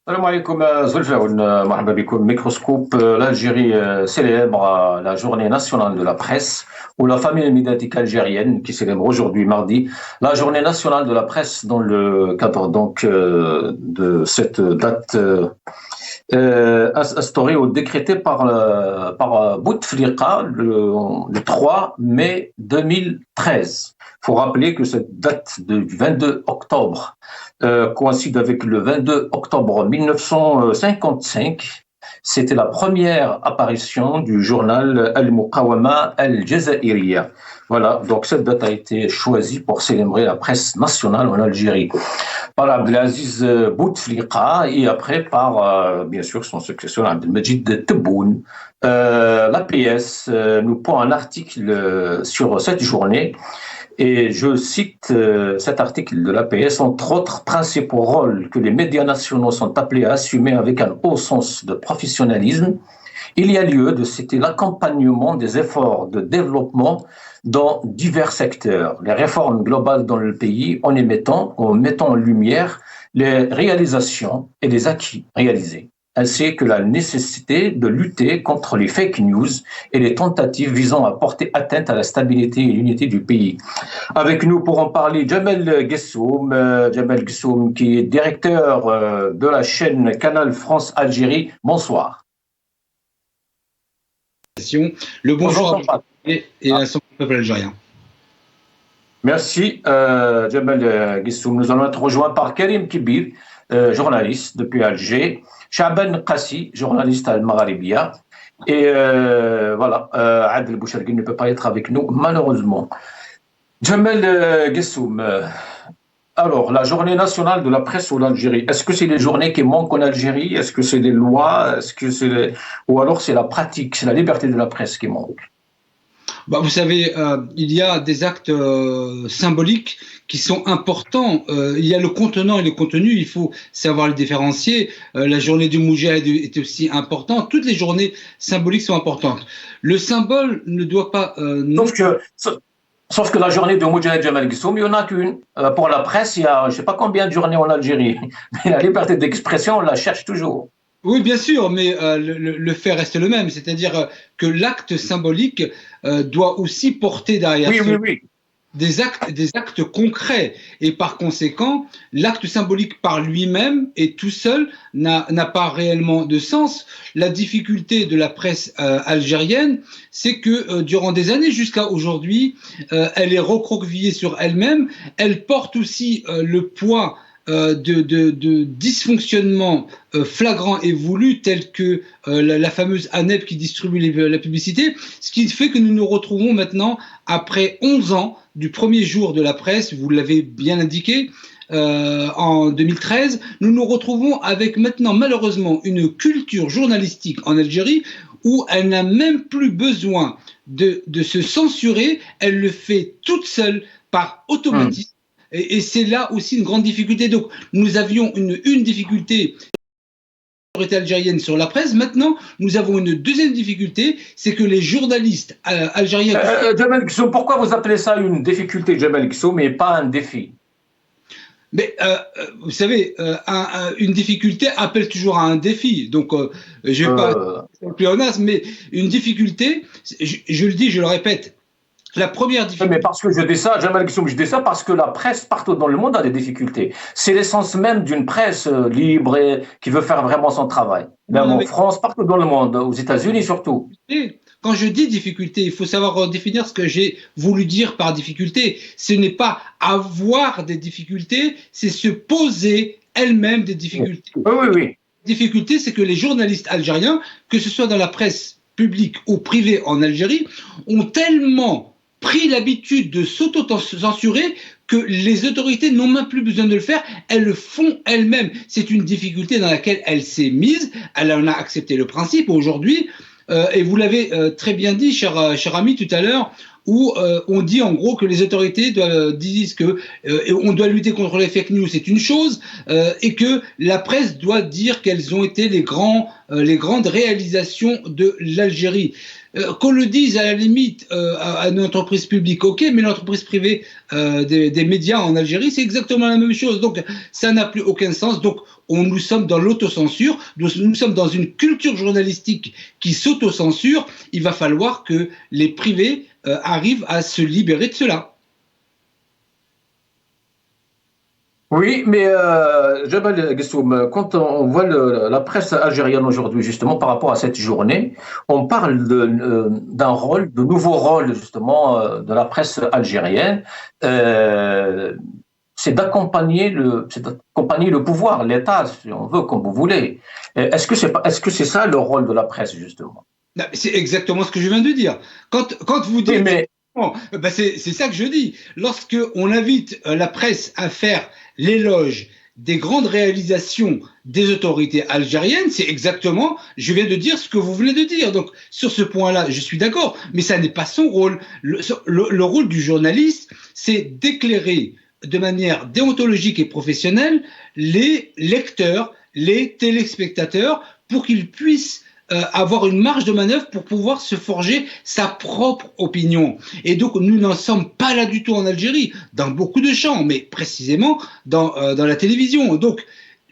السلام عليكم زوجة مرحبا بكم ميكروسكوب l'Algérie célèbre la journée nationale de la presse ou la famille médiatique algérienne qui célèbre aujourd'hui mardi la journée nationale de la presse dans le cadre donc de cette date instaurée ou décrétée par Bouteflika le 3 mai 2013. Il faut rappeler que cette date du 22 octobre coïncide avec le 22 octobre 1955. C'était la première apparition du journal Al-Muqawama Al-Jazairiya. Voilà, donc cette date a été choisie pour célébrer la presse nationale en Algérie par Abdelaziz Bouteflika et après par, bien sûr, son successeur Abdelmajid Tebboune. L'APS nous pond un article sur cette journée et je cite cet article de l'APS, entre autres principaux rôles que les médias nationaux sont appelés à assumer avec un haut sens de professionnalisme. Il y a lieu de citer l'accompagnement des efforts de développement dans divers secteurs, les réformes globales dans le pays en mettant en lumière les réalisations et les acquis réalisés, ainsi que la nécessité de lutter contre les fake news et les tentatives visant à porter atteinte à la stabilité et l'unité du pays. Avec nous pour en parler, Jamel Gessoum, qui est directeur de la chaîne Canal France Algérie. Bonsoir. Le bonjour et l'ensemble du peuple algérien. Merci, Jamel Gessoum. Nous allons être rejoints par Karim Kibir, journaliste depuis Alger, Chaban Qassi, journaliste à Al-Magharibia, et voilà, Adel Bouchargui ne peut pas être avec nous, malheureusement. Jamel Gessoum, alors, la journée nationale de la presse en Algérie, est-ce que c'est les journées qui manquent en Algérie? Est-ce que c'est des lois? Ou alors c'est la pratique, c'est la liberté de la presse qui manque? Bah, vous savez, il y a des actes symboliques qui sont importants. Il y a le contenant et le contenu, il faut savoir les différencier. La journée du Moudjahid est aussi importante. Toutes les journées symboliques sont importantes. Le symbole ne doit pas... Sauf que la journée de Moudjahid Jamel Gessoum, il n'y en a qu'une. Pour la presse, il y a je ne sais pas combien de journées en Algérie. Mais la liberté d'expression, on la cherche toujours. Oui, bien sûr, mais le fait reste le même. C'est-à-dire que l'acte symbolique doit aussi porter derrière des actes concrets. Et par conséquent, l'acte symbolique par lui-même et tout seul n'a pas réellement de sens. La difficulté de la presse algérienne, c'est que durant des années jusqu'à aujourd'hui, elle est recroquevillée sur elle-même. Elle porte aussi le poids de dysfonctionnements flagrants et voulus, tels que la fameuse ANEP qui distribue la publicité, ce qui fait que nous nous retrouvons maintenant, après 11 ans du premier jour de la presse, vous l'avez bien indiqué, en 2013, nous nous retrouvons avec maintenant malheureusement une culture journalistique en Algérie où elle n'a même plus besoin de se censurer, elle le fait toute seule par automatisme. Et c'est là aussi une grande difficulté. Donc, nous avions une difficulté algérienne sur la presse. Maintenant, nous avons une deuxième difficulté, c'est que les journalistes algériens... Jamel Gessoum, pourquoi vous appelez ça une difficulté, Jamel Gessoum, mais pas un défi? Mais vous savez, une difficulté appelle toujours à un défi. Donc, je ne vais pas être pléonasme, mais une difficulté, je le dis, je le répète, la première difficulté. Mais parce que je dis ça, Jamel Gessoum, je dis ça parce que la presse partout dans le monde a des difficultés. C'est l'essence même d'une presse libre et qui veut faire vraiment son travail. Même en France, partout dans le monde, aux États-Unis surtout. Quand je dis difficulté, il faut savoir définir ce que j'ai voulu dire par difficulté. Ce n'est pas avoir des difficultés, c'est se poser elle-même des difficultés. Oui. Difficulté, c'est que les journalistes algériens, que ce soit dans la presse publique ou privée en Algérie, ont tellement pris l'habitude de s'auto-censurer que les autorités n'ont même plus besoin de le faire, elles le font elles-mêmes. C'est une difficulté dans laquelle elle s'est mise, elle en a accepté le principe aujourd'hui, et vous l'avez très bien dit, cher ami, tout à l'heure, où on dit en gros que les autorités disent que on doit lutter contre les fake news, c'est une chose, et que la presse doit dire quelles ont été les grandes réalisations de l'Algérie. qu'on le dise à la limite à une entreprise publique, ok, mais l'entreprise privée des médias en Algérie, c'est exactement la même chose. Donc, ça n'a plus aucun sens. Donc, nous sommes dans l'autocensure, nous sommes dans une culture journalistique qui s'autocensure. Il va falloir que les privés arrivent à se libérer de cela. Oui, mais Jabal Gessoum, quand on voit la presse algérienne aujourd'hui, justement, par rapport à cette journée, on parle d'un rôle, de nouveau rôle, justement, de la presse algérienne. C'est d'accompagner le pouvoir, l'État, si on veut, comme vous voulez. Est-ce que c'est ça le rôle de la presse, justement? C'est exactement ce que je viens de dire. Quand vous dites... Oui, mais ben c'est ça que je dis. Lorsque on invite la presse à faire l'éloge des grandes réalisations des autorités algériennes, c'est exactement, je viens de dire ce que vous venez de dire. Donc, sur ce point-là, je suis d'accord, mais ça n'est pas son rôle. Le rôle du journaliste, c'est d'éclairer de manière déontologique et professionnelle les lecteurs, les téléspectateurs, pour qu'ils puissent avoir une marge de manœuvre pour pouvoir se forger sa propre opinion. Et donc, nous n'en sommes pas là du tout en Algérie, dans beaucoup de champs, mais précisément dans la télévision. Donc,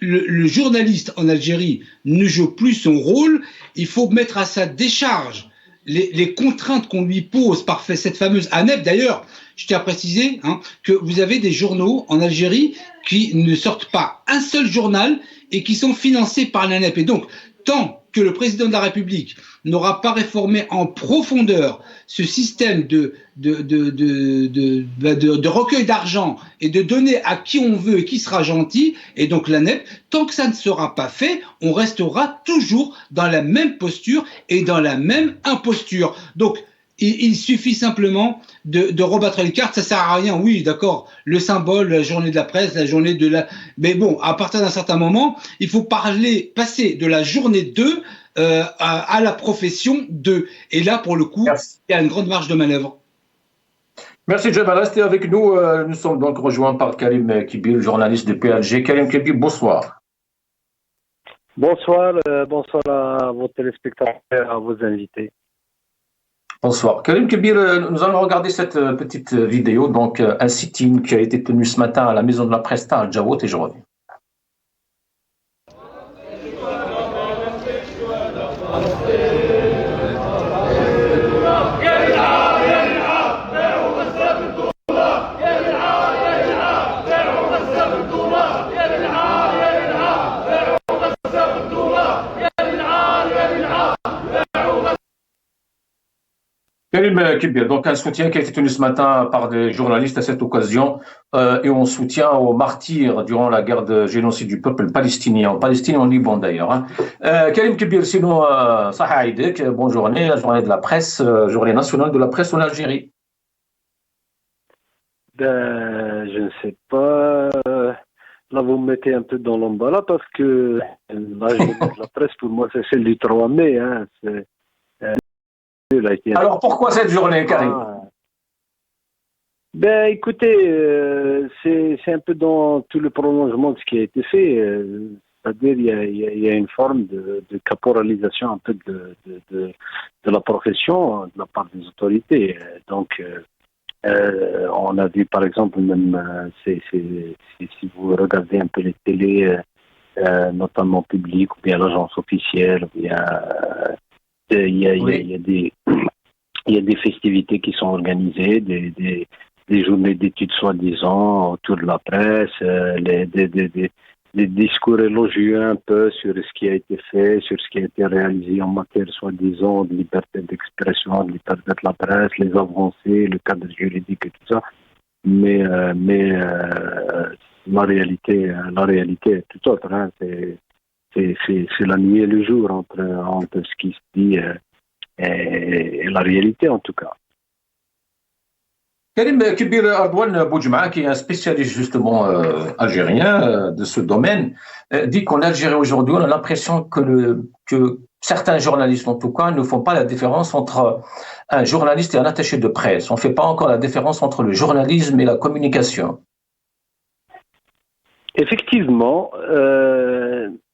le journaliste en Algérie ne joue plus son rôle. Il faut mettre à sa décharge les contraintes qu'on lui pose par cette fameuse ANEP. D'ailleurs, je tiens à préciser que vous avez des journaux en Algérie qui ne sortent pas un seul journal et qui sont financés par l'ANEP. Et donc, tant que le président de la République n'aura pas réformé en profondeur ce système de recueil d'argent et de donner à qui on veut et qui sera gentil, et donc l'ANEP, tant que ça ne sera pas fait, on restera toujours dans la même posture et dans la même imposture. Donc, il suffit simplement de rebattre les cartes, ça sert à rien, oui, d'accord, le symbole, la journée de la presse, la journée de la... Mais bon, à partir d'un certain moment, il faut passer de la journée 2 à la profession 2. Et là, pour le coup, merci. Il y a une grande marge de manœuvre. Merci Jabal, restez avec nous. Nous sommes donc rejoints par Karim Kibil, journaliste de PLG. Karim Kibil, bonsoir. Bonsoir, bonsoir à vos téléspectateurs, à vos invités. Bonsoir. Karim Kebir, nous allons regarder cette petite vidéo, donc un sit-in qui a été tenu ce matin à la maison de la presse à Al-Jawout, et je reviens. Karim Kebir, donc un soutien qui a été tenu ce matin par des journalistes à cette occasion, et on soutient aux martyrs durant la guerre de génocide du peuple palestinien, en Palestine et en Liban d'ailleurs. Karim Kebir, sinon, Saha Aïdek, bonne journée, la journée de la presse, journée nationale de la presse en Algérie. Je ne sais pas. Là, vous me mettez un peu dans l'embarras parce que la journée de la presse, pour moi, c'est celle du 3 mai. Hein. Alors pourquoi cette journée, Karim? Écoutez, c'est un peu dans tout le prolongement de ce qui a été fait. C'est-à-dire il y a une forme de caporalisation un peu de la profession de la part des autorités. Donc, on a vu par exemple même si vous regardez un peu les télés, notamment publiques ou bien l'agence officielle, ou bien il y a des festivités qui sont organisées, des journées d'études soi-disant autour de la presse, des discours élogieux un peu sur ce qui a été fait, sur ce qui a été réalisé en matière soi-disant de liberté d'expression, de liberté de la presse, les avancées, le cadre juridique et tout ça. Mais la réalité est tout autre. Hein. C'est la nuit et le jour entre ce qui se dit et la réalité en tout cas. Karim Kebir, Ardouane Boudjma, qui est un spécialiste justement algérien de ce domaine, dit qu'en Algérie aujourd'hui, on a l'impression que certains journalistes, en tout cas, ne font pas la différence entre un journaliste et un attaché de presse. On ne fait pas encore la différence entre le journalisme et la communication. Effectivement,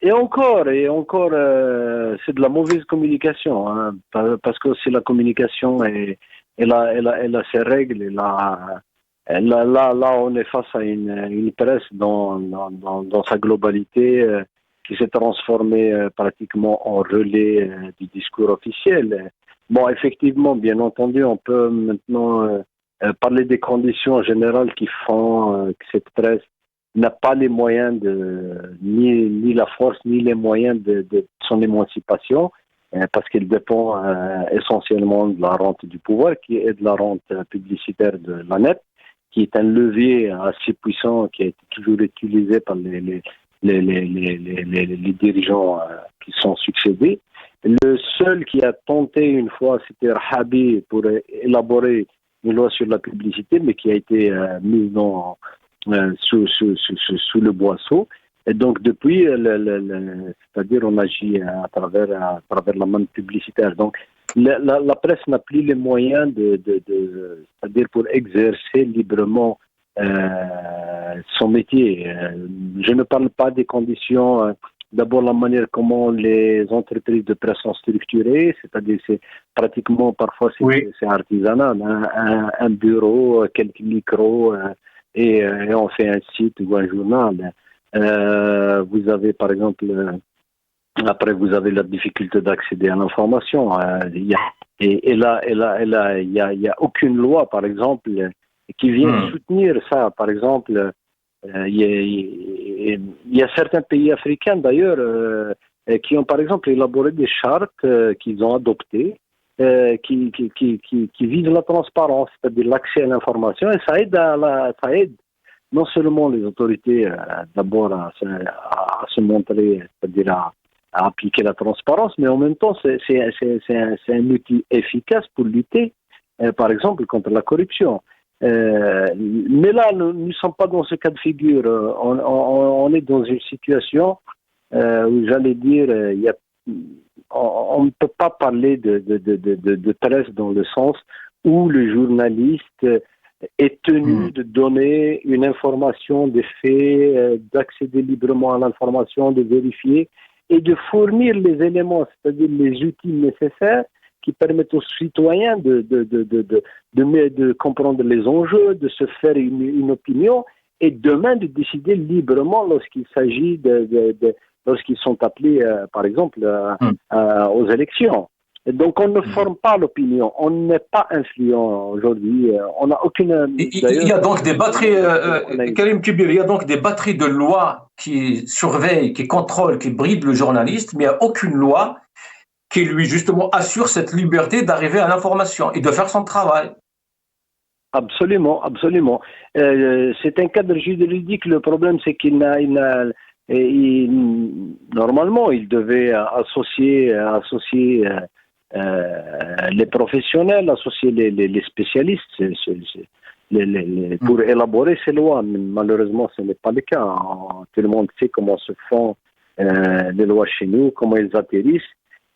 et encore, c'est de la mauvaise communication, hein, parce que c'est la communication et elle a ses règles. Là, on est face à une presse dans sa globalité qui s'est transformée pratiquement en relais du discours officiel. Bon, effectivement, bien entendu, on peut maintenant parler des conditions générales qui font que cette presse n'a pas les moyens ni la force ni les moyens de son émancipation, parce qu'elle dépend essentiellement de la rente du pouvoir, qui est de la rente publicitaire de la net, qui est un levier assez puissant qui a été toujours utilisé par les dirigeants qui sont succédés. Le seul qui a tenté une fois, c'était Rahabi pour élaborer une loi sur la publicité, mais qui a été mise sous le boisseau. Et donc depuis, c'est-à-dire on agit à travers la manne publicitaire. Donc la presse n'a plus les moyens c'est-à-dire pour exercer librement son métier. Je ne parle pas des conditions. D'abord, la manière comment les entreprises de presse sont structurées, c'est-à-dire c'est pratiquement parfois c'est artisanal, hein, un bureau, quelques micros, et on fait un site ou un journal. Vous avez par exemple, après vous avez la difficulté d'accéder à l'information. Et là, il y a aucune loi, par exemple, qui vient soutenir ça. Par exemple, il y a certains pays africains d'ailleurs qui ont par exemple élaboré des chartes qu'ils ont adoptées qui visent la transparence, c'est-à-dire l'accès à l'information, et ça aide non seulement les autorités d'abord à se montrer, c'est-à-dire à appliquer la transparence, mais en même temps c'est un outil efficace pour lutter par exemple contre la corruption. Mais là, nous ne sommes pas dans ce cas de figure. On est dans une situation où, j'allais dire, on ne peut pas parler de presse dans le sens où le journaliste est tenu de donner une information, des faits, d'accéder librement à l'information, de vérifier et de fournir les éléments, c'est-à-dire les outils nécessaires qui permettent aux citoyens de comprendre les enjeux, de se faire une opinion et demain de décider librement lorsqu'il s'agit lorsqu'ils sont appelés, par exemple, aux élections. Et donc on ne forme pas l'opinion, on n'est pas influent aujourd'hui, on n'a aucune... Il y a donc des batteries, Karim Kibir, il y a donc des batteries de lois qui surveillent, qui contrôlent, qui brident le journaliste, mais il n'y a aucune loi qui lui justement assure cette liberté d'arriver à l'information et de faire son travail. Absolument, absolument. C'est un cadre juridique. Le problème, c'est normalement, il devait associer les professionnels, associer les spécialistes pour élaborer ces lois. Mais malheureusement, ce n'est pas le cas. Tout le monde sait comment se font les lois chez nous, comment elles atterrissent.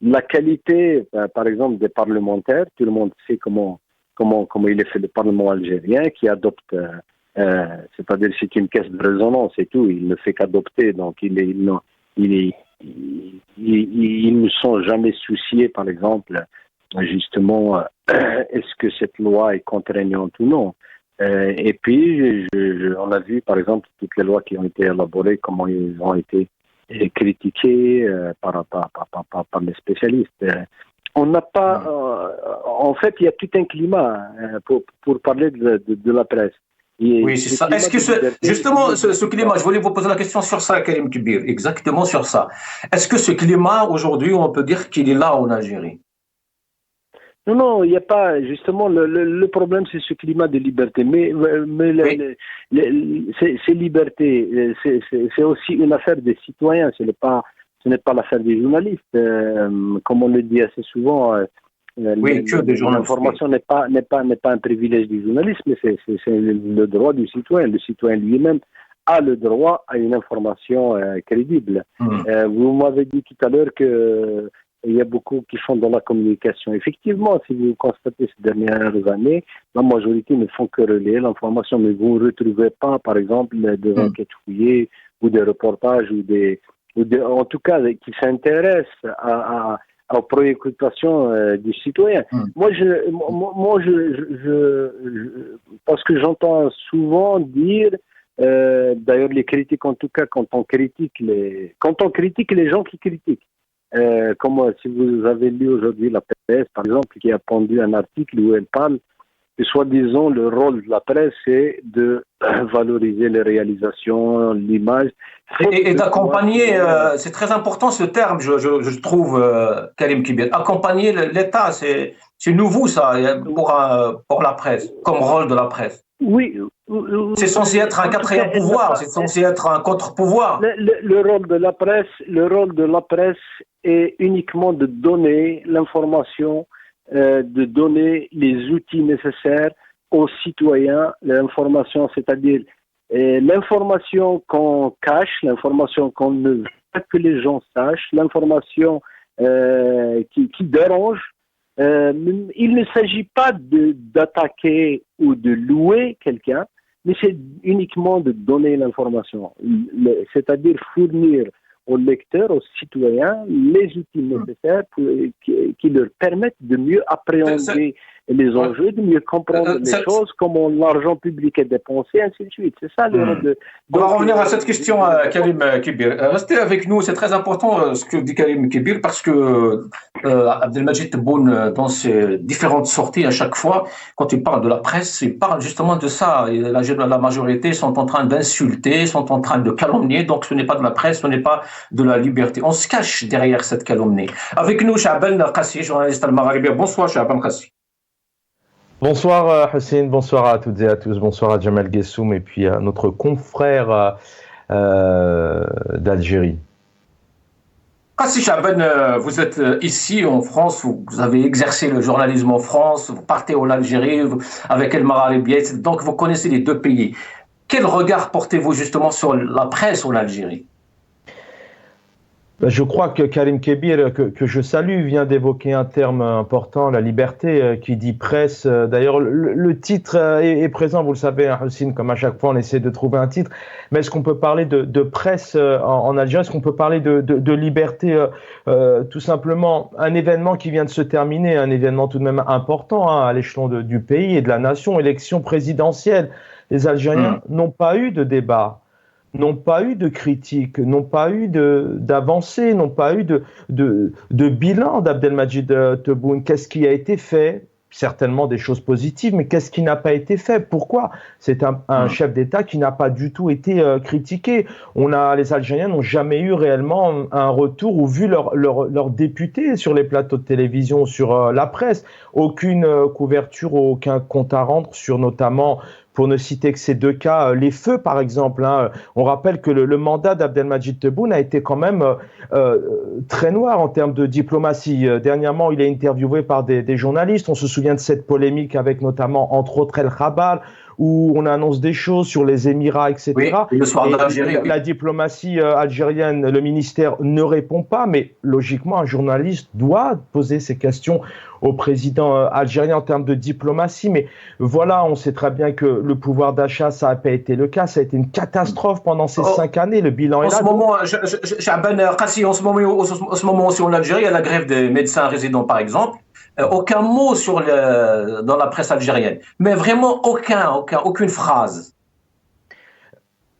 La qualité, par exemple, des parlementaires, tout le monde sait comment il est fait le Parlement algérien, qui adopte, c'est-à-dire c'est une caisse de résonance et tout, il ne fait qu'adopter, donc ils ne sont jamais souciés, par exemple, justement, est-ce que cette loi est contraignante ou non. Et puis, on a vu, par exemple, toutes les lois qui ont été élaborées, comment ils ont été critiqués par les spécialistes. On n'a pas... en fait, il y a tout un climat pour parler de la presse. Oui, c'est ça. Est-ce que ce climat, je voulais vous poser la question sur ça, Karim Kibir, exactement sur ça. Est-ce que ce climat, aujourd'hui, on peut dire qu'il est là en Algérie? Non, il n'y a pas. Justement, le problème, c'est ce climat de liberté. Mais oui. Ces libertés, c'est aussi une affaire des citoyens. Ce n'est pas l'affaire des journalistes. Comme on le dit assez souvent, l'information n'est pas un privilège du journaliste, mais c'est le droit du citoyen. Le citoyen lui-même a le droit à une information crédible. Vous m'avez dit tout à l'heure que il y a beaucoup qui font dans la communication. Effectivement, si vous constatez ces dernières années, la majorité ne font que relayer l'information, mais vous ne retrouvez pas, par exemple, des enquêtes fouillées des reportages en tout cas qui s'intéressent aux préoccupations des citoyens. Moi, parce que j'entends souvent dire, d'ailleurs les critiques, en tout cas quand on critique les gens qui critiquent, comme si vous avez lu aujourd'hui la presse, par exemple, qui a pondu un article où elle parle que soi-disant le rôle de la presse c'est de valoriser les réalisations, l'image. Et d'accompagner, c'est très important ce terme, je trouve, Karim Kibir. Accompagner l'État, c'est nouveau ça, pour la presse, comme rôle de la presse. Oui. C'est censé être un quatrième pouvoir, c'est censé être un contre-pouvoir. Le rôle de la presse est uniquement de donner l'information, de donner les outils nécessaires aux citoyens. L'information, c'est-à-dire l'information qu'on cache, l'information qu'on ne veut pas que les gens sachent, l'information qui dérange. Il ne s'agit pas d'attaquer ou de louer quelqu'un, mais c'est uniquement de donner l'information, c'est-à-dire fournir aux lecteurs, aux citoyens, les outils nécessaires qui leur permettent de mieux appréhender les enjeux, de mieux comprendre les choses, comment l'argent public est dépensé, ainsi de suite. C'est ça le rôle de... On va revenir à cette question, Karim Kibir. Restez avec nous, c'est très important ce que dit Karim Kibir, parce que Abdelmajid Tebboune, dans ses différentes sorties, à chaque fois, quand il parle de la presse, il parle justement de ça. Et la majorité sont en train d'insulter, sont en train de calomnier, donc ce n'est pas de la presse, ce n'est pas de la liberté. On se cache derrière cette calomnie. Avec nous, Chaaban Qassi, journaliste al-Maghribi. Bonsoir, Chaaban Qassi. Bonsoir Hussein, bonsoir à toutes et à tous, bonsoir à Jamal Gessoum et puis à notre confrère d'Algérie. Qassi Chaaban, vous êtes ici en France, vous avez exercé le journalisme en France, vous partez en Algérie avec El Maghribi, donc vous connaissez les deux pays. Quel regard portez-vous justement sur la presse en Algérie ? Je crois que Karim Kibir, que je salue, vient d'évoquer un terme important, la liberté, qui dit presse. D'ailleurs, le titre est présent, vous le savez, hein, Hussein, comme à chaque fois, on essaie de trouver un titre. Mais est-ce qu'on peut parler de presse en Algérie? Est-ce qu'on peut parler de liberté tout simplement, un événement qui vient de se terminer, un événement tout de même important à l'échelon du pays et de la nation, élection présidentielle. Les Algériens n'ont pas eu de débat, n'ont pas eu de critique, n'ont pas eu d'avancée, n'ont pas eu de bilan d'Abdelmajid Tebboune. Qu'est-ce qui a été fait? Certainement des choses positives, mais qu'est-ce qui n'a pas été fait? Pourquoi? C'est un chef d'État qui n'a pas du tout été critiqué. Les Algériens n'ont jamais eu réellement un retour ou vu leurs députés sur les plateaux de télévision, sur la presse. Aucune couverture, aucun compte à rendre sur notamment, pour ne citer que ces deux cas, les feux par exemple. Hein. On rappelle que le mandat d'Abdelmajid Tebboune a été quand même très noir en termes de diplomatie. Dernièrement, il est interviewé par des journalistes. On se souvient de cette polémique avec notamment, entre autres, El Khabal, où on annonce des choses sur les Émirats, etc. Oui, le soir de l'Algérie. La diplomatie algérienne, le ministère ne répond pas, mais logiquement, un journaliste doit poser ces questions au président algérien en termes de diplomatie. Mais voilà, on sait très bien que le pouvoir d'achat, ça n'a pas été le cas. Ça a été une catastrophe pendant ces 5 années. Le bilan est là. En ce moment aussi en Algérie, il y a la grève des médecins résidents, par exemple. Aucun mot dans la presse algérienne. Mais vraiment aucune phrase.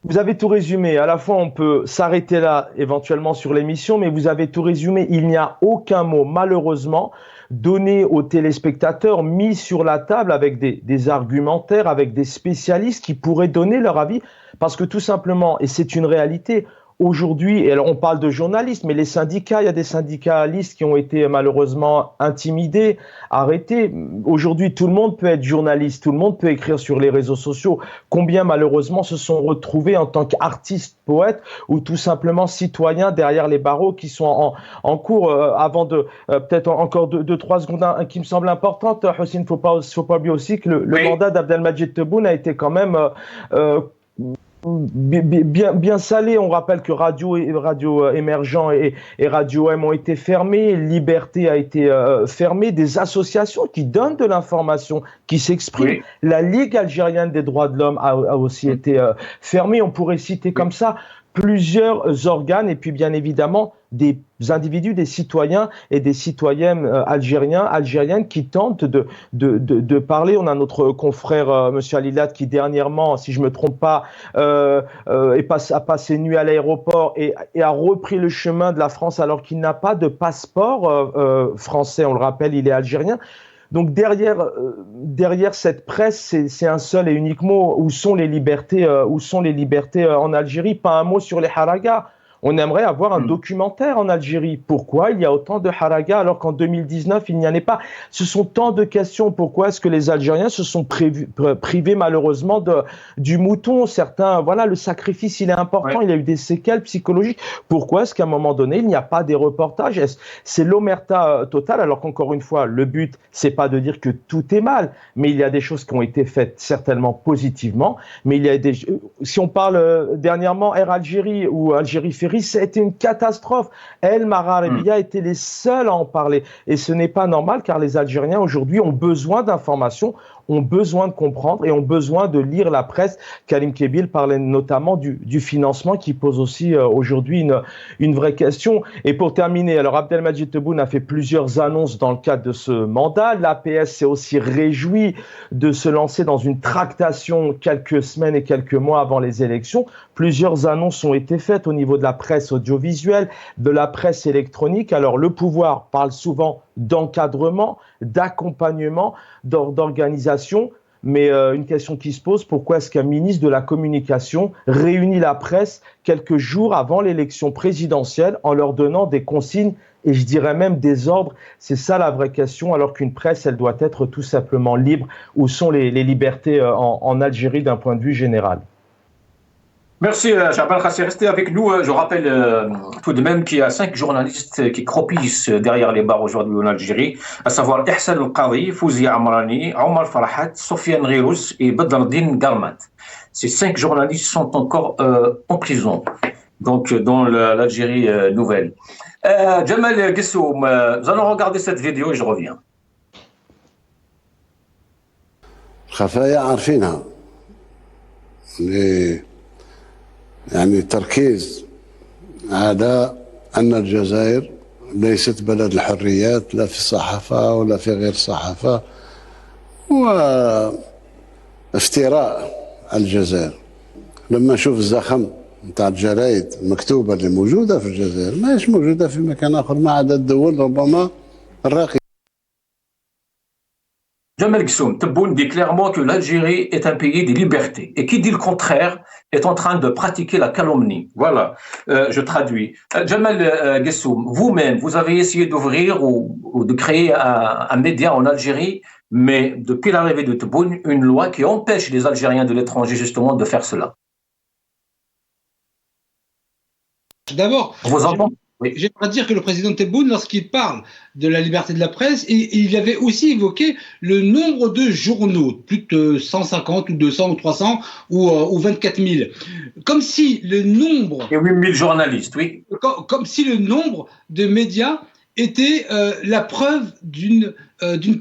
Vous avez tout résumé. À la fois, on peut s'arrêter là éventuellement sur l'émission, mais vous avez tout résumé. Il n'y a aucun mot, malheureusement, donné aux téléspectateurs, mis sur la table avec des argumentaires, avec des spécialistes qui pourraient donner leur avis. Parce que tout simplement, et c'est une réalité, aujourd'hui, et alors on parle de journalistes, mais les syndicats, il y a des syndicalistes qui ont été malheureusement intimidés, arrêtés. Aujourd'hui, tout le monde peut être journaliste, tout le monde peut écrire sur les réseaux sociaux. Combien malheureusement se sont retrouvés en tant qu'artistes, poètes ou tout simplement citoyens derrière les barreaux qui sont en cours. Avant de peut-être encore 2-3 secondes qui me semble importante, Hussein, faut pas oublier aussi que le mandat d'Abdelmajid Tebboune a été quand même bien salé. On rappelle que Radio Émergent et Radio M ont été fermés, Liberté a été fermée, des associations qui donnent de l'information, qui s'expriment. Oui. La Ligue algérienne des droits de l'homme a aussi été fermée. On pourrait citer comme ça plusieurs organes et puis bien évidemment des individus, des citoyens et des citoyennes algériennes qui tentent de parler. On a notre confrère Monsieur Alilat qui dernièrement, si je me trompe pas, a passé nuit à l'aéroport et a repris le chemin de la France alors qu'il n'a pas de passeport français. On le rappelle, il est algérien. Donc derrière cette presse, c'est un seul et unique mot. Où sont les libertés en Algérie? Pas un mot sur les haragas. On aimerait avoir un documentaire en Algérie. Pourquoi il y a autant de haragas alors qu'en 2019, il n'y en a pas? Ce sont tant de questions. Pourquoi est-ce que les Algériens se sont privés malheureusement du mouton? Certains, voilà, le sacrifice, il est important. Il y a eu des séquelles psychologiques. Pourquoi est-ce qu'à un moment donné, il n'y a pas des reportages? C'est l'omerta totale, alors qu'encore une fois, le but, c'est pas de dire que tout est mal, mais il y a des choses qui ont été faites certainement positivement. Mais il y a si on parle dernièrement Air Algérie ou Algérie Ferry, ça a été une catastrophe. El Maghribia étaient les seuls à en parler. Et ce n'est pas normal car les Algériens aujourd'hui ont besoin d'informations, ont besoin de comprendre et ont besoin de lire la presse. Karim Kébir parlait notamment du financement qui pose aussi aujourd'hui une vraie question. Et pour terminer, alors Abdelmadjid Tebboune a fait plusieurs annonces dans le cadre de ce mandat. L'APS s'est aussi réjoui de se lancer dans une tractation quelques semaines et quelques mois avant les élections. Plusieurs annonces ont été faites au niveau de la presse audiovisuelle, de la presse électronique. Alors le pouvoir parle souvent d'encadrement, d'accompagnement, d'organisation. Mais une question qui se pose, pourquoi est-ce qu'un ministre de la Communication réunit la presse quelques jours avant l'élection présidentielle en leur donnant des consignes et je dirais même des ordres? C'est ça la vraie question, alors qu'une presse, elle doit être tout simplement libre. Où sont les libertés en Algérie d'un point de vue général? Merci, Jabal Khassi. Restez avec nous. Je rappelle tout de même qu'il y a 5 journalistes qui croupissent derrière les barres aujourd'hui en Algérie, à savoir Ihsan El-Qadi, Fouzia Amrani, Omar Farahat, Sofiane Ghirous et Badreddine Garmat. Ces 5 journalistes sont encore en prison, donc dans l'Algérie nouvelle. Jamal Gessoum, nous allons regarder cette vidéo et je reviens. خفايا عارفينها يعني التركيز على أن الجزائر ليست بلد الحريات لا في الصحافة ولا في غير الصحافة وافتراء الجزائر. لما نشوف الزخم نتاع الجرايد المكتوبة اللي موجودة في الجزائر ما هيش موجودة في مكان آخر ما عدا الدول ربما الراقية. Jamal Gessoum, Tebboune dit clairement que l'Algérie est un pays des libertés. Et qui dit le contraire est en train de pratiquer la calomnie. Voilà, je traduis. Jamal Gessoum, vous-même, vous avez essayé d'ouvrir ou de créer un média en Algérie, mais depuis l'arrivée de Tebboune, une loi qui empêche les Algériens de l'étranger justement de faire cela. D'abord, j'aimerais dire que le président Tebboune, lorsqu'il parle de la liberté de la presse, il avait aussi évoqué le nombre de journaux, plus de 150 ou 200 ou 300 ou 24 000. Comme si le nombre... Et 8 000 journalistes, oui. Comme si le nombre de médias était la preuve d'une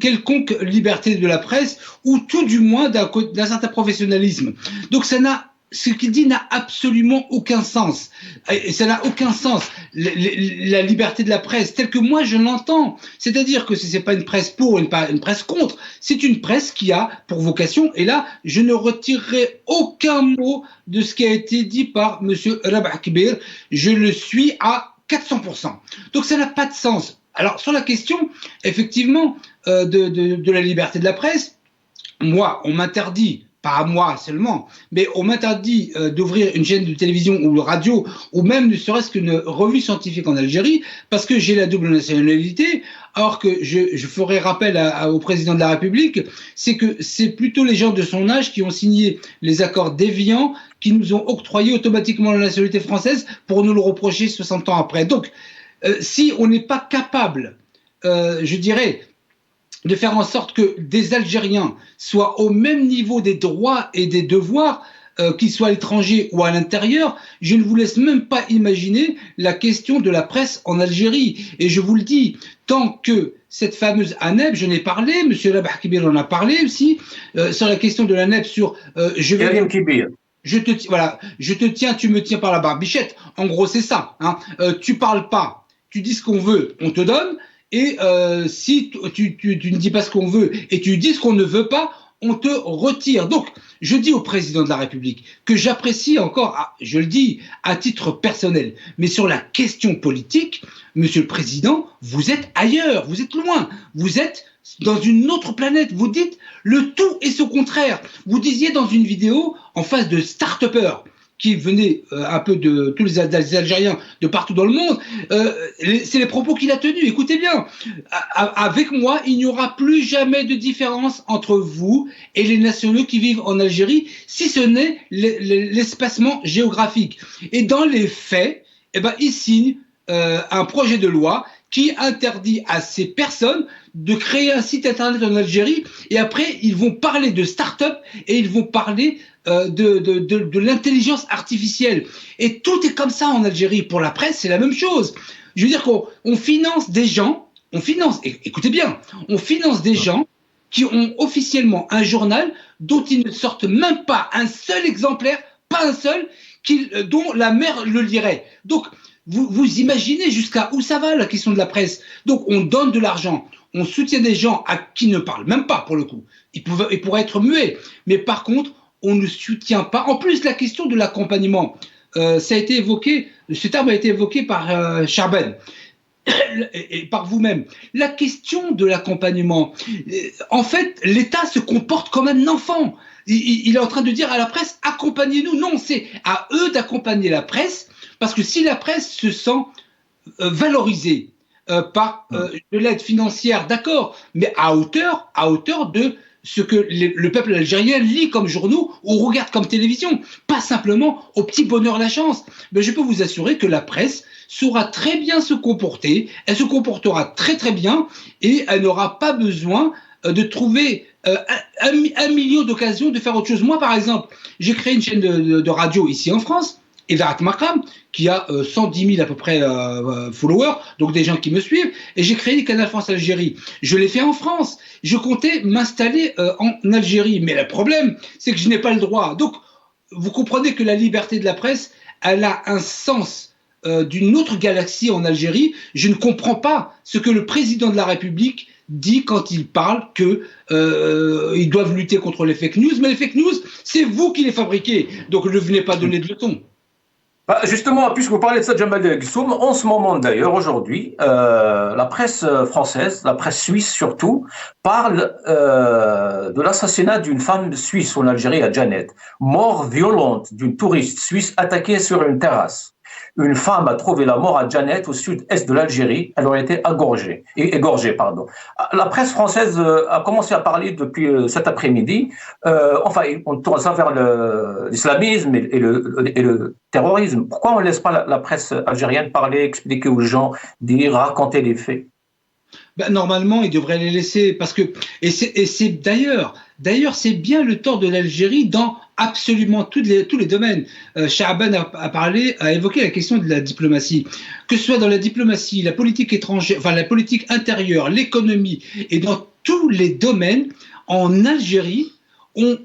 quelconque liberté de la presse, ou tout du moins d'un certain professionnalisme. Donc ce qu'il dit n'a absolument aucun sens. Et ça n'a aucun sens. La liberté de la presse, telle que moi je l'entends, c'est-à-dire que ce n'est pas une presse pour, une presse contre, c'est une presse qui a pour vocation, et là je ne retirerai aucun mot de ce qui a été dit par M. Rabah Kébir, je le suis à 400%. Donc ça n'a pas de sens. Alors sur la question, effectivement, de la liberté de la presse, moi, on m'interdit, pas à moi seulement, mais on m'interdit d'ouvrir une chaîne de télévision ou de radio, ou même ne serait-ce qu'une revue scientifique en Algérie, parce que j'ai la double nationalité, alors que je ferai rappel au président de la République, c'est que c'est plutôt les gens de son âge qui ont signé les accords d'Évian, qui nous ont octroyé automatiquement la nationalité française pour nous le reprocher 60 ans après. Donc, si on n'est pas capable, je dirais, de faire en sorte que des Algériens soient au même niveau des droits et des devoirs, qu'ils soient à l'étranger ou à l'intérieur, je ne vous laisse même pas imaginer la question de la presse en Algérie. Et je vous le dis, tant que cette fameuse ANEP, je n'ai parlé, M. Rabah Kébir en a parlé aussi, sur la question de l'ANEP, sur... Karim Kébir. je te tiens, tu me tiens par la barbichette. En gros, c'est ça. Hein. Tu parles pas, tu dis ce qu'on veut, on te donne. Et si tu ne dis pas ce qu'on veut et tu dis ce qu'on ne veut pas, on te retire. Donc, je dis au président de la République que j'apprécie encore, je le dis à titre personnel, mais sur la question politique, monsieur le président, vous êtes ailleurs, vous êtes loin, vous êtes dans une autre planète. Vous dites le tout et son contraire. Vous disiez dans une vidéo en face de start-upers qui venaient un peu de tous les Algériens de partout dans le monde, c'est les propos qu'il a tenus. Écoutez bien, avec moi, il n'y aura plus jamais de différence entre vous et les nationaux qui vivent en Algérie, si ce n'est l'espacement géographique. Et dans les faits, eh ben, il signe un projet de loi qui interdit à ces personnes de créer un site internet en Algérie, et après ils vont parler de start-up et ils vont parler de l'intelligence artificielle. Et tout est comme ça en Algérie. Pour la presse, c'est la même chose. Je veux dire qu'on finance des gens, écoutez bien, on finance des gens qui ont officiellement un journal dont ils ne sortent même pas un seul exemplaire, pas un seul, dont la mère le lirait. Donc, vous imaginez jusqu'à où ça va la question de la presse. Donc on donne de l'argent, on soutient des gens qui ne parlent même pas pour le coup. Ils pourraient être muets, mais par contre on ne soutient pas. En plus la question de l'accompagnement, ça a été évoqué, ce terme a été évoqué par Charben et par vous-même. La question de l'accompagnement, en fait l'État se comporte comme un enfant. Il est en train de dire à la presse accompagnez-nous. Non, c'est à eux d'accompagner la presse. Parce que si la presse se sent valorisée par de l'aide financière, d'accord, mais à hauteur de ce que le peuple algérien lit comme journaux ou regarde comme télévision, pas simplement au petit bonheur la chance. Mais je peux vous assurer que la presse saura très bien se comporter, elle se comportera très très bien et elle n'aura pas besoin de trouver un million d'occasions de faire autre chose. Moi, par exemple, j'ai créé une chaîne de radio ici en France, Evarat Makram, qui a 110 000 à peu près followers, donc des gens qui me suivent, et j'ai créé Canal France Algérie. Je l'ai fait en France. Je comptais m'installer en Algérie, mais le problème, c'est que je n'ai pas le droit. Donc, vous comprenez que la liberté de la presse, elle a un sens d'une autre galaxie en Algérie. Je ne comprends pas ce que le président de la République dit quand il parle qu'ils doivent lutter contre les fake news, mais les fake news, c'est vous qui les fabriquez, donc ne venez pas donner de leçons. Justement, puisque vous parlez de ça, Djemal Guissoum, en ce moment d'ailleurs, aujourd'hui, la presse française, la presse suisse surtout, parle de l'assassinat d'une femme suisse en Algérie, à Janet. Mort violente d'une touriste suisse attaquée sur une terrasse. Une femme a trouvé la mort à Janet, au sud-est de l'Algérie. Elle aurait été égorgée. La presse française a commencé à parler depuis cet après-midi. On tourne ça vers l'islamisme et le terrorisme. Pourquoi on ne laisse pas la presse algérienne parler, expliquer aux gens, raconter les faits? Normalement, il devrait les laisser, parce que c'est d'ailleurs c'est bien le tort de l'Algérie dans absolument tous les domaines. Charben a évoqué la question de la diplomatie, que ce soit dans la diplomatie, la politique étrangère, enfin la politique intérieure, l'économie, et dans tous les domaines. En Algérie, on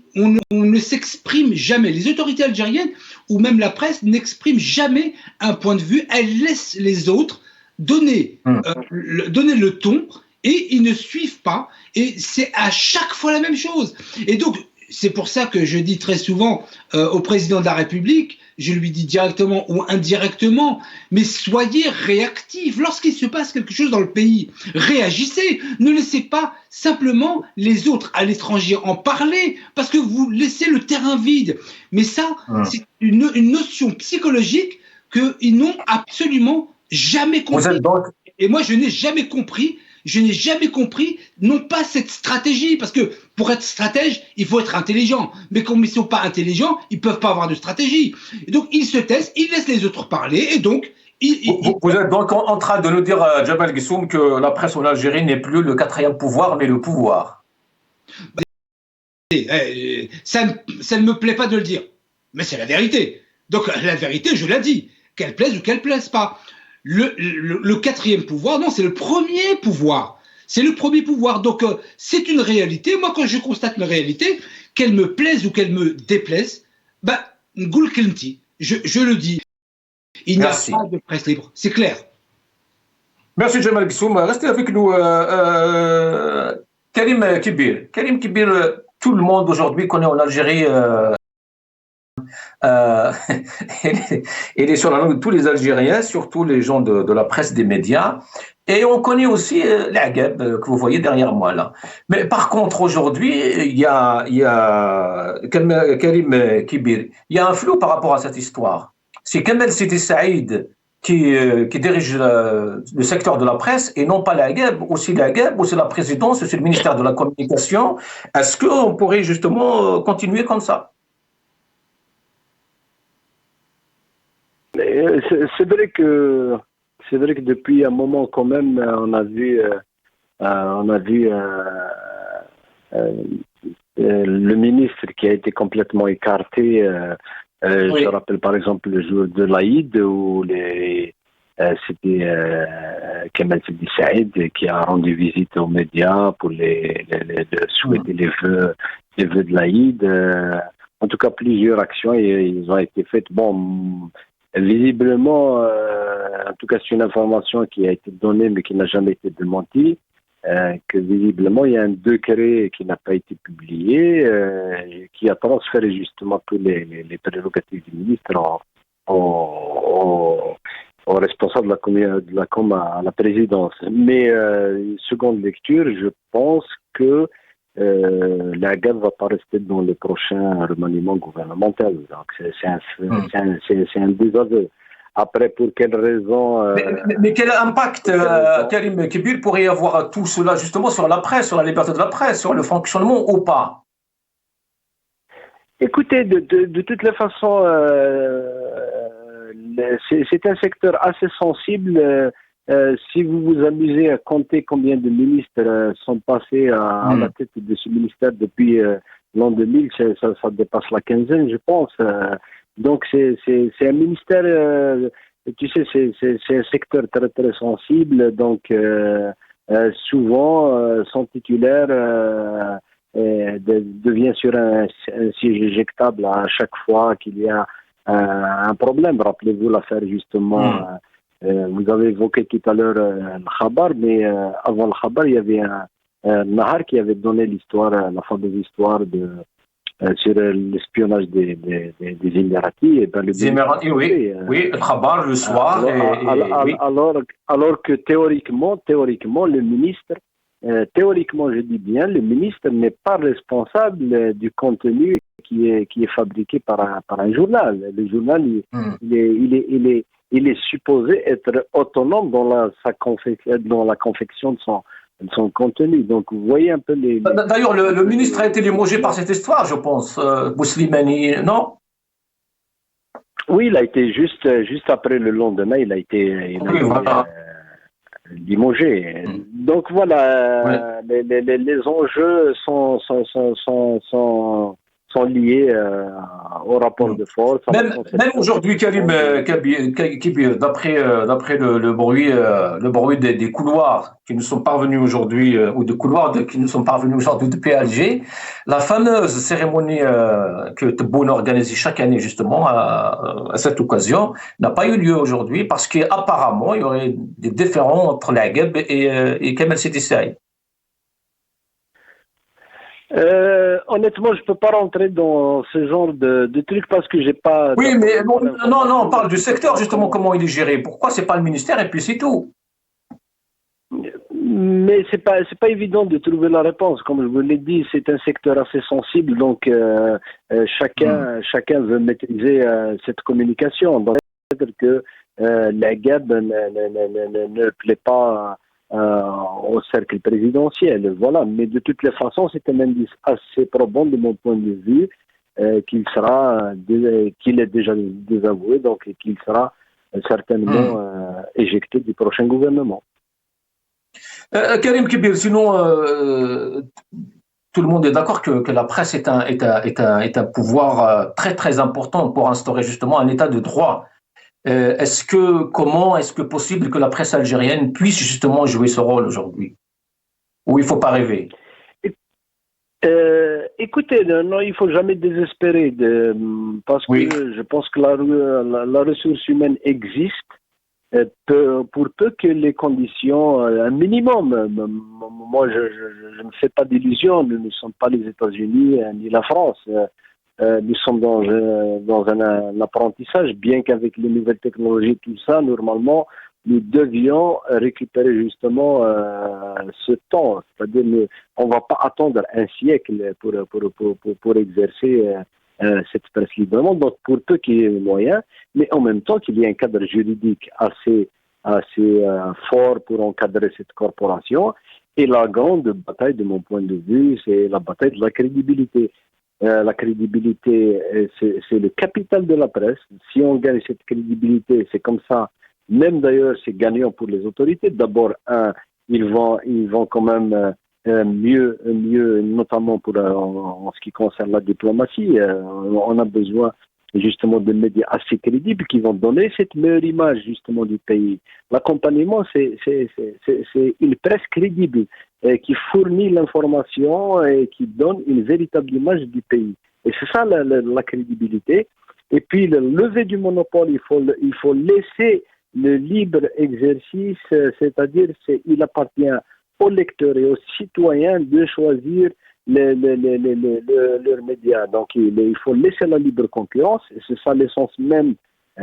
ne s'exprime jamais. Les autorités algériennes ou même la presse n'expriment jamais un point de vue. Elles laissent les autres donner le ton, et ils ne suivent pas, et c'est à chaque fois la même chose. Et donc c'est pour ça que je dis très souvent au président de la République, je lui dis directement ou indirectement, mais soyez réactifs lorsqu'il se passe quelque chose dans le pays, réagissez, ne laissez pas simplement les autres à l'étranger en parler, parce que vous laissez le terrain vide. Mais ça, c'est une notion psychologique qu'ils n'ont absolument jamais compris. Et moi, je n'ai jamais compris, non pas cette stratégie, parce que pour être stratège, il faut être intelligent. Mais comme ils ne sont pas intelligents, ils ne peuvent pas avoir de stratégie. Et donc, ils se taisent, ils laissent les autres parler, et donc... Vous êtes donc en train de nous dire, Djemal Guissoum, que la presse en Algérie n'est plus le quatrième pouvoir, mais le pouvoir. Ça ne me plaît pas de le dire, mais c'est la vérité. Donc, la vérité, je l'ai dit, qu'elle plaise ou qu'elle plaise pas. Le quatrième pouvoir, non, c'est le premier pouvoir. C'est le premier pouvoir. Donc, c'est une réalité. Moi, quand je constate une réalité, qu'elle me plaise ou qu'elle me déplaise, je le dis, il n'y a pas de presse libre, c'est clair. Merci Jamal Gissoum. Restez avec nous. Karim Kibir, tout le monde aujourd'hui connaît en Algérie. Il est sur la langue de tous les Algériens, surtout les gens de la presse, des médias. Et on connaît aussi l'Agab que vous voyez derrière moi là. Mais par contre, aujourd'hui, il y a Karim Kibir, il y a un flou par rapport à cette histoire. C'est Kamel Sidi Saïd qui dirige le secteur de la presse et non pas l'Agab, aussi l'Agab, ou c'est la présidence, ou c'est le ministère de la Communication. Est-ce qu'on pourrait justement continuer comme ça? C'est vrai que depuis un moment quand même on a vu le ministre qui a été complètement écarté. Oui. Je rappelle par exemple le jour de l'Aïd où c'était Kamel Sidi Saïd qui a rendu visite aux médias pour souhaiter les vœux de l'Aïd. En tout cas, plusieurs actions ils ont été faites. Bon, visiblement, en tout cas, c'est une information qui a été donnée mais qui n'a jamais été démentie. Que visiblement, il y a un décret qui n'a pas été publié, qui a transféré justement tous les prérogatives du ministre au responsable de la com à la présidence. Mais seconde lecture, je pense que la GAB ne va pas rester dans le prochain remaniement gouvernemental. Donc c'est un désaveu. Après, pour quelles raisons mais quel impact, Karim Kibir, pourrait y avoir tout cela justement sur la presse, sur la liberté de la presse, sur le fonctionnement ou pas? Écoutez, de toutes les façons, c'est un secteur assez sensible. Si vous vous amusez à compter combien de ministres sont passés à la tête de ce ministère depuis l'an 2000, ça dépasse la quinzaine, je pense. Donc c'est un ministère, tu sais, c'est un secteur très très sensible. Donc souvent son titulaire devient sur un siège éjectable à chaque fois qu'il y a un problème. Rappelez-vous l'affaire justement. Vous avez évoqué tout à l'heure le Khabar, mais avant le Khabar, il y avait un Nahar qui avait donné l'histoire, la fameuse histoire sur l'espionnage des Émiratis. Et ben, les Émiratis, oui, le Khabar le soir. Alors que théoriquement, le ministre, je dis bien, le ministre n'est pas responsable du contenu qui est fabriqué par un journal. Le journal, il est supposé être autonome dans la confection de son contenu. Donc, vous voyez un peu les... D'ailleurs, le ministre a été limogé par cette histoire, je pense. Bouslimani, non? Oui, il a été juste après le lendemain, il a été limogé. Donc, voilà, les enjeux sont liés au rapport de force. Même aujourd'hui, Karim Kibir, d'après le bruit des couloirs qui nous sont parvenus aujourd'hui, ou de couloirs qui nous sont parvenus aujourd'hui depuis Alger, la fameuse cérémonie que Tebboune organise chaque année justement à cette occasion n'a pas eu lieu aujourd'hui parce qu'apparemment il y aurait des différends entre l'Agab et Kamel Sidi Saïd. Honnêtement, je peux pas rentrer dans ce genre de trucs parce que j'ai pas. Oui, mais non, on parle du secteur justement, comment il est géré. Pourquoi c'est pas le ministère et puis c'est tout. Mais c'est pas évident de trouver la réponse. Comme je vous l'ai dit, c'est un secteur assez sensible, donc chacun veut maîtriser cette communication. Donc peut-être que la GAB ne plaît pas au cercle présidentiel, voilà. Mais de toutes les façons, c'est un indice assez probant de mon point de vue qu'il est déjà désavoué, donc qu'il sera certainement éjecté du prochain gouvernement. Karim Kibir, sinon tout le monde est d'accord que la presse est un pouvoir très très important pour instaurer justement un état de droit. Comment est-ce que possible que la presse algérienne puisse justement jouer ce rôle aujourd'hui? Ou il ne faut pas rêver? Écoutez, non, il faut jamais désespérer parce que je pense que la ressource humaine existe pour peu que les conditions, un minimum. Moi, je ne fais pas d'illusions. Nous ne sommes pas les États-Unis ni la France. Nous sommes dans un apprentissage, bien qu'avec les nouvelles technologies, tout ça, normalement, nous devions récupérer justement ce temps. C'est-à-dire, on ne va pas attendre un siècle pour exercer cette presse librement. Donc, pour peu qu'il y ait moyens, mais en même temps qu'il y ait un cadre juridique assez fort pour encadrer cette corporation. Et la grande bataille, de mon point de vue, c'est la bataille de la crédibilité. La crédibilité, c'est le capital de la presse. Si on gagne cette crédibilité, c'est comme ça. Même d'ailleurs, c'est gagnant pour les autorités. D'abord, ils vont quand même mieux, notamment en ce qui concerne la diplomatie. On a besoin justement de médias assez crédibles qui vont donner cette meilleure image justement du pays. L'accompagnement, c'est une presse crédible qui fournit l'information et qui donne une véritable image du pays. Et c'est ça la crédibilité. Et puis le lever du monopole, il faut laisser le libre exercice, c'est-à-dire il appartient aux lecteurs et aux citoyens de choisir leurs médias. Donc il faut laisser la libre concurrence, et c'est ça l'essence même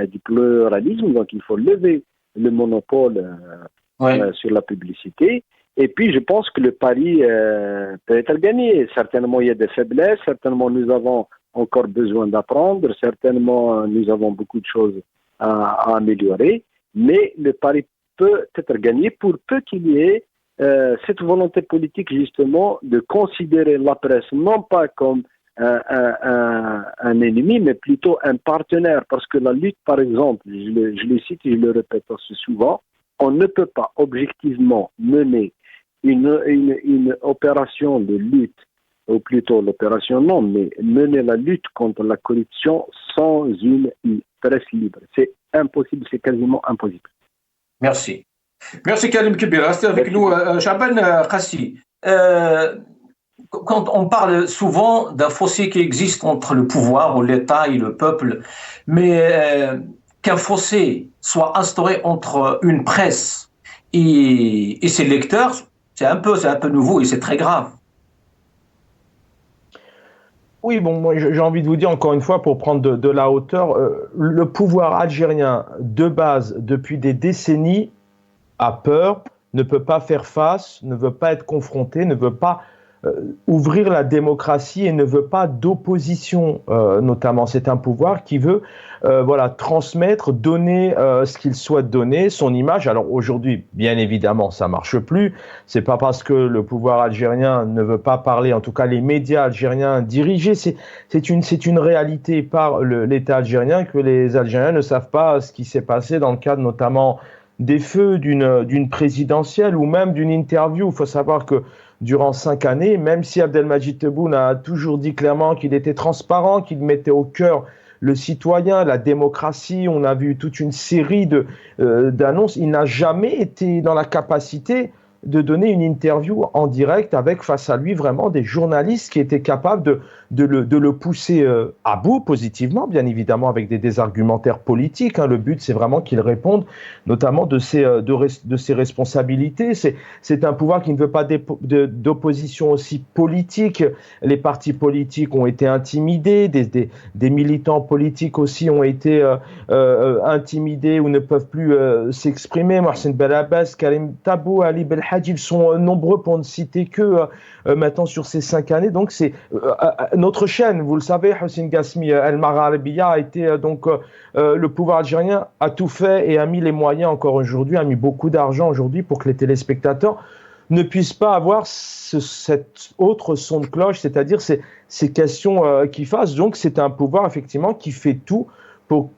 du pluralisme. Donc il faut lever le monopole sur la publicité. Et puis je pense que le pari peut être gagné. Certainement il y a des faiblesses, certainement nous avons encore besoin d'apprendre, certainement nous avons beaucoup de choses à améliorer, mais le pari peut être gagné pour peu qu'il y ait cette volonté politique justement de considérer la presse non pas comme un ennemi, mais plutôt un partenaire. Parce que la lutte, par exemple, je le cite et je le répète assez souvent, on ne peut pas objectivement mener une opération de lutte, ou plutôt l'opération non, mais mener la lutte contre la corruption sans une presse libre. C'est impossible, c'est quasiment impossible. Merci. Merci Karim Kebir. Restez avec nous. Chaban Khassi, quand on parle souvent d'un fossé qui existe entre le pouvoir ou l'État et le peuple, mais qu'un fossé soit instauré entre une presse et ses lecteurs, c'est un peu nouveau et c'est très grave. Oui, bon, moi j'ai envie de vous dire encore une fois, pour prendre de la hauteur, le pouvoir algérien de base, depuis des décennies, a peur, ne peut pas faire face, ne veut pas être confronté, ne veut pas ouvrir la démocratie et ne veut pas d'opposition, notamment. C'est un pouvoir qui veut transmettre, donner ce qu'il souhaite donner, son image. Alors aujourd'hui, bien évidemment, ça marche plus. C'est pas parce que le pouvoir algérien ne veut pas parler, en tout cas les médias algériens dirigés, c'est une réalité par l'État algérien, que les Algériens ne savent pas ce qui s'est passé dans le cadre notamment des feux d'une présidentielle ou même d'une interview. Il faut savoir que durant 5 années, même si Abdelmajid Tebboune a toujours dit clairement qu'il était transparent, qu'il mettait au cœur le citoyen, la démocratie, on a vu toute une série d'annonces, il n'a jamais été dans la capacité de donner une interview en direct avec face à lui vraiment des journalistes qui étaient capables de le pousser à bout positivement, bien évidemment avec des argumentaires politiques. Le but, c'est vraiment qu'il réponde notamment de ses responsabilités. C'est un pouvoir qui ne veut pas d'opposition aussi politique. Les partis politiques ont été intimidés, des militants politiques aussi ont été intimidés ou ne peuvent plus s'exprimer. Mohsen Belabbas, Karim Tabou, Ali Belhadji, ils sont nombreux pour ne citer que maintenant sur ces 5 années. Donc c'est notre chaîne, vous le savez, Hussein Gasmi, El Magharibiya a été le pouvoir algérien a tout fait et a mis les moyens encore aujourd'hui, a mis beaucoup d'argent aujourd'hui pour que les téléspectateurs ne puissent pas avoir cet autre son de cloche, c'est-à-dire ces questions qui fassent. Donc c'est un pouvoir effectivement qui fait tout pour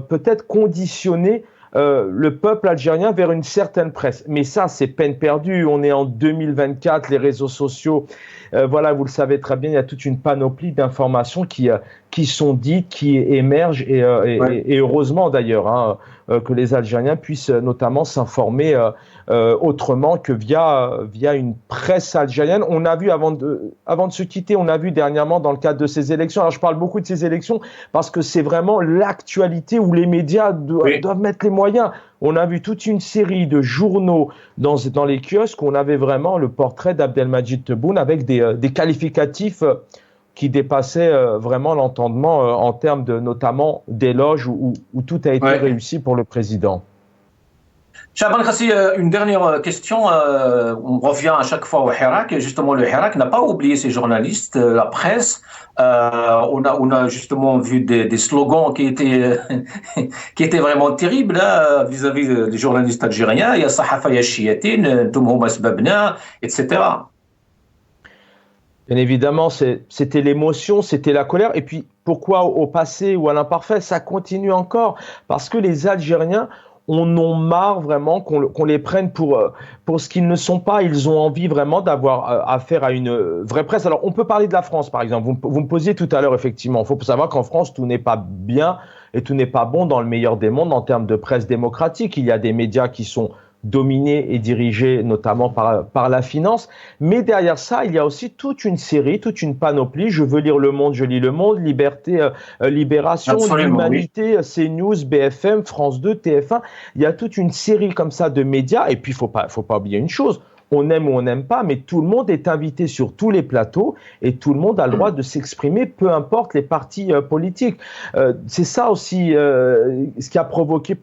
peut-être conditionner le peuple algérien vers une certaine presse. Mais ça, c'est peine perdue. On est en 2024, les réseaux sociaux, vous le savez très bien, il y a toute une panoplie d'informations qui qui sont dites, qui émergent, et heureusement d'ailleurs, hein, que les Algériens puissent notamment s'informer autrement que via une presse algérienne. On a vu, avant de se quitter, on a vu dernièrement dans le cadre de ces élections, alors je parle beaucoup de ces élections parce que c'est vraiment l'actualité où les médias doivent mettre les moyens. On a vu toute une série de journaux dans les kiosques où on avait vraiment le portrait d'Abdelmadjid Tebboune avec des qualificatifs qui dépassaient vraiment l'entendement en termes notamment d'éloges où tout a été réussi pour le président. Chaban Khassi, une dernière question. On revient à chaque fois au Hirak. Et justement, le Hirak n'a pas oublié ses journalistes, la presse. On a justement vu des slogans qui étaient vraiment terribles là, vis-à-vis des journalistes algériens. Il y a Sahafa ya Shiatin, Toumhoum Asbabna, etc. Bien évidemment, c'était l'émotion, c'était la colère. Et puis, pourquoi au passé ou à l'imparfait, ça continue encore? Parce que les Algériens on en marre vraiment qu'on les prenne pour ce qu'ils ne sont pas. Ils ont envie vraiment d'avoir affaire à une vraie presse. Alors, on peut parler de la France, par exemple. Vous me posiez tout à l'heure, effectivement. Il faut savoir qu'en France, tout n'est pas bien et tout n'est pas bon dans le meilleur des mondes en termes de presse démocratique. Il y a des médias qui sont dominés et dirigés notamment par la finance. Mais derrière ça, il y a aussi toute une série, toute une panoplie. Je veux lire Le Monde, je lis Le Monde, Liberté, Libération, L'Humanité, CNews, BFM, France 2, TF1. Il y a toute une série comme ça de médias. Et puis, faut pas oublier une chose. On aime ou on n'aime pas, mais tout le monde est invité sur tous les plateaux et tout le monde a le droit de s'exprimer, peu importe les partis politiques. C'est ça aussi ce qui a provoqué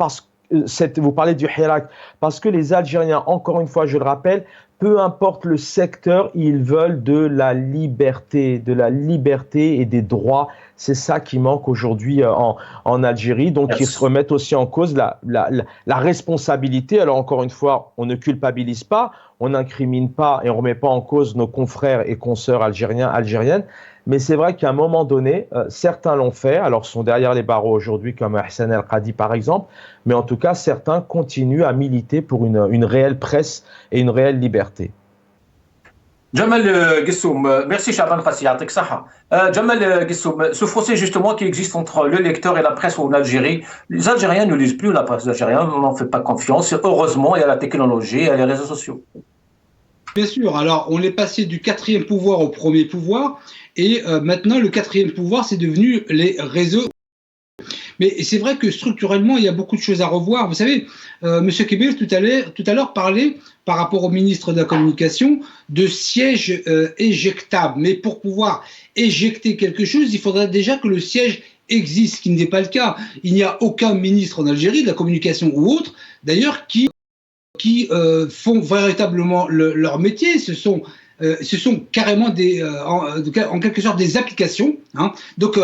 vous parlez du Hirak, parce que les Algériens, encore une fois, je le rappelle, peu importe le secteur, ils veulent de la liberté et des droits. C'est ça qui manque aujourd'hui en Algérie. Donc, ils se remettent aussi en cause la responsabilité. Alors, encore une fois, on ne culpabilise pas, on n'incrimine pas et on ne remet pas en cause nos confrères et consoeurs algériennes. Mais c'est vrai qu'à un moment donné, certains l'ont fait, alors sont derrière les barreaux aujourd'hui, comme Hassan El Qadi par exemple, mais en tout cas, certains continuent à militer pour une réelle presse et une réelle liberté. Jamal Gessoum, merci Chaban Khassi, yatik saha. Jamal Gessoum, ce fossé justement qui existe entre le lecteur et la presse en Algérie, les Algériens ne lisent plus la presse algérienne, on n'en fait pas confiance. Heureusement, il y a la technologie, il y a les réseaux sociaux. Bien sûr, alors on est passé du 4e pouvoir au 1er pouvoir, et maintenant le 4e pouvoir c'est devenu les réseaux. Mais c'est vrai que structurellement il y a beaucoup de choses à revoir. Vous savez, M. Kébir tout à l'heure parlait par rapport au ministre de la Communication de sièges éjectables. Mais pour pouvoir éjecter quelque chose, il faudrait déjà que le siège existe, ce qui n'est pas le cas. Il n'y a aucun ministre en Algérie, de la Communication ou autre, d'ailleurs, qui font véritablement leur métier. Ce sont carrément en quelque sorte des applications. Hein. Donc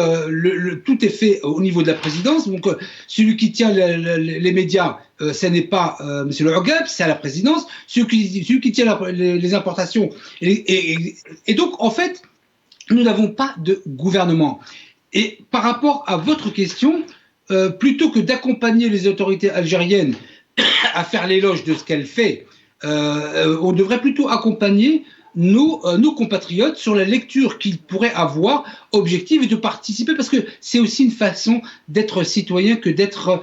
tout est fait au niveau de la présidence. Donc celui qui tient les médias, ce n'est pas M. Le Hogab, c'est à la présidence. Celui qui tient les importations. Et donc en fait, nous n'avons pas de gouvernement. Et par rapport à votre question, plutôt que d'accompagner les autorités algériennes à faire l'éloge de ce qu'elle fait, on devrait plutôt accompagner nos compatriotes sur la lecture qu'ils pourraient avoir objective et de participer, parce que c'est aussi une façon d'être citoyen que d'être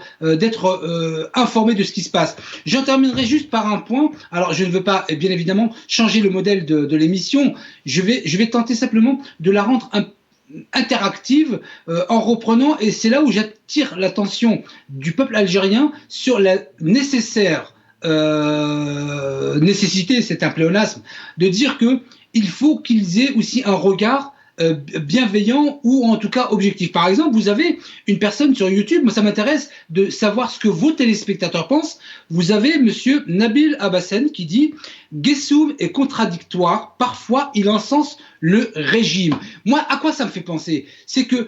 informé de ce qui se passe. J'en terminerai juste par un point. Alors je ne veux pas bien évidemment changer le modèle de l'émission, je vais tenter simplement de la rendre interactive en reprenant, et c'est là où j'attire l'attention du peuple algérien sur la nécessité, c'est un pléonasme, de dire qu'il faut qu'ils aient aussi un regard bienveillant ou en tout cas objectif. Par exemple, vous avez une personne sur YouTube, moi ça m'intéresse de savoir ce que vos téléspectateurs pensent. Vous avez monsieur Nabil Abassen qui dit « Gessoum est contradictoire, parfois il encense le régime ». Moi, à quoi ça me fait penser? C'est que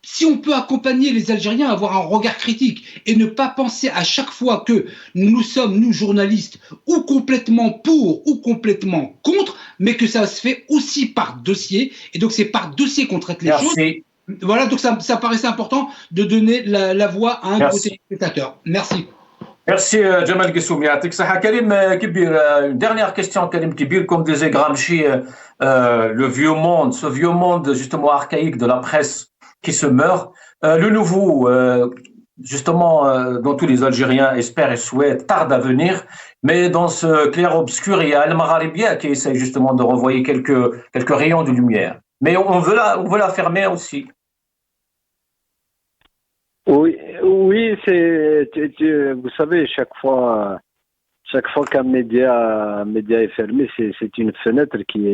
si on peut accompagner les Algériens à avoir un regard critique et ne pas penser à chaque fois que nous sommes, nous journalistes, ou complètement pour ou complètement contre, mais que ça se fait aussi par dossier, et donc c'est par dossier qu'on traite les choses. Voilà, donc ça paraissait important de donner la voix à un de vos téléspectateurs. Merci. Merci Jamal Gessoum. Karim Kébir, une dernière question, Karim Kébir, comme disait Gramsci, le vieux monde, ce vieux monde justement archaïque de la presse qui se meurt. Le nouveau, justement, dont tous les Algériens espèrent et souhaitent, tarde à venir. Mais dans ce clair-obscur, il y a Al Magharibia qui essaie justement de renvoyer quelques rayons de lumière. Mais on veut la fermer aussi. Oui, vous savez, chaque fois qu'un média est fermé, c'est une fenêtre qui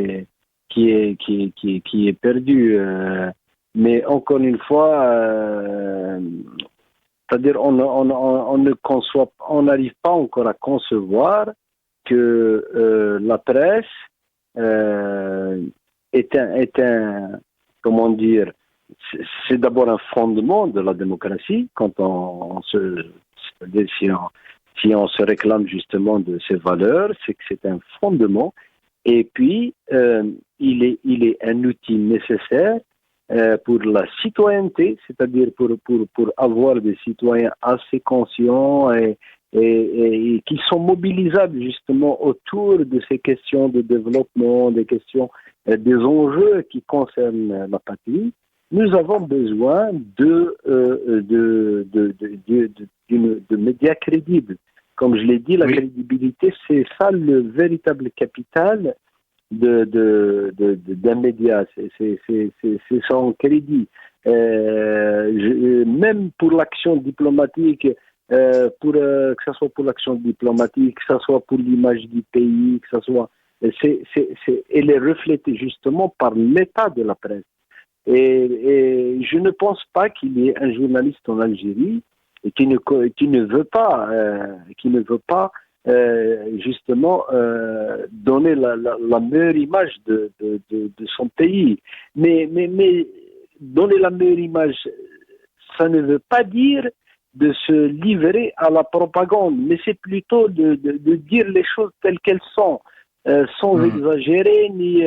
est perdue. Mais encore une fois, c'est-à-dire on n'arrive pas encore à concevoir que la presse est un comment dire, c'est d'abord un fondement de la démocratie quand c'est-à-dire si on se réclame justement de ces valeurs, c'est que c'est un fondement. Et puis il est un outil nécessaire pour la citoyenneté, c'est-à-dire pour avoir des citoyens assez conscients et qui sont mobilisables justement autour de ces questions de développement, des questions, des enjeux qui concernent la patrie. Nous avons besoin de médias crédibles. Comme je l'ai dit, la crédibilité, c'est ça le véritable capital d'un média, c'est son crédit. Même pour l'action diplomatique, que ce soit pour l'action diplomatique, que ce soit pour l'image du pays, que ce soit, elle est reflétée justement par l'état de la presse. Et je ne pense pas qu'il y ait un journaliste en Algérie qui ne veut pas justement donner la meilleure image de son pays. Mais donner la meilleure image, ça ne veut pas dire de se livrer à la propagande, mais c'est plutôt de dire les choses telles qu'elles sont, sans exagérer ni...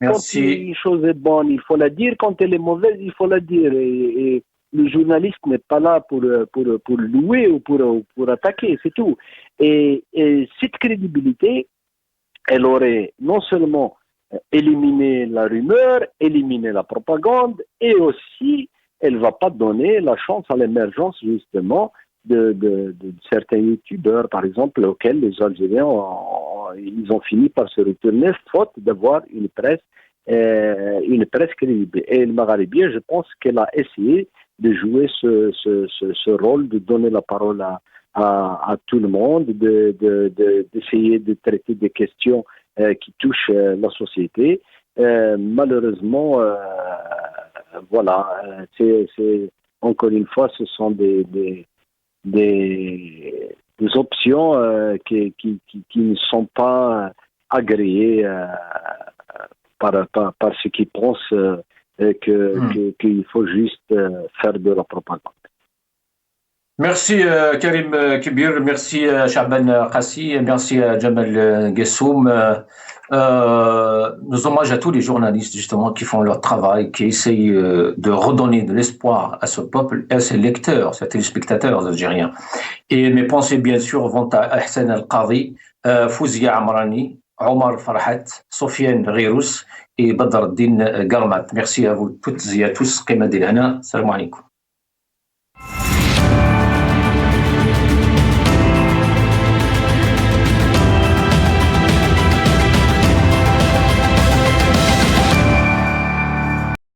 Quand une chose est bonne, il faut la dire. Quand elle est mauvaise, il faut la dire. Et le journaliste n'est pas là pour louer ou pour attaquer, c'est tout. Et cette crédibilité, elle aurait non seulement éliminé la rumeur, éliminé la propagande, et aussi, elle ne va pas donner la chance à l'émergence, justement, de certains youtubeurs, par exemple, auxquels les Algériens ils ont fini par se retourner, faute d'avoir une presse crédible. Et le Magharibien, je pense qu'elle a essayé de jouer ce rôle, de donner la parole à tout le monde, d'essayer de traiter des questions qui touchent la société. Malheureusement, voilà, c'est encore une fois, ce sont des options qui ne sont pas agréées par ceux qui pensent qu'il faut juste faire de la propagande. Merci Karim Kibir, merci Chahban Khassi, merci Jamal Gessoum. Nos hommages à tous les journalistes justement qui font leur travail, qui essayent de redonner de l'espoir à ce peuple et à ses lecteurs, ses téléspectateurs algériens. Et mes pensées bien sûr vont à Ahsan Al-Qadi, Fouzia Amrani, Omar Farhat, Sofiane Ghirous et Badr Din Garmat. Merci à vous toutes et à tous. Qima Dilana. Salam alaikum.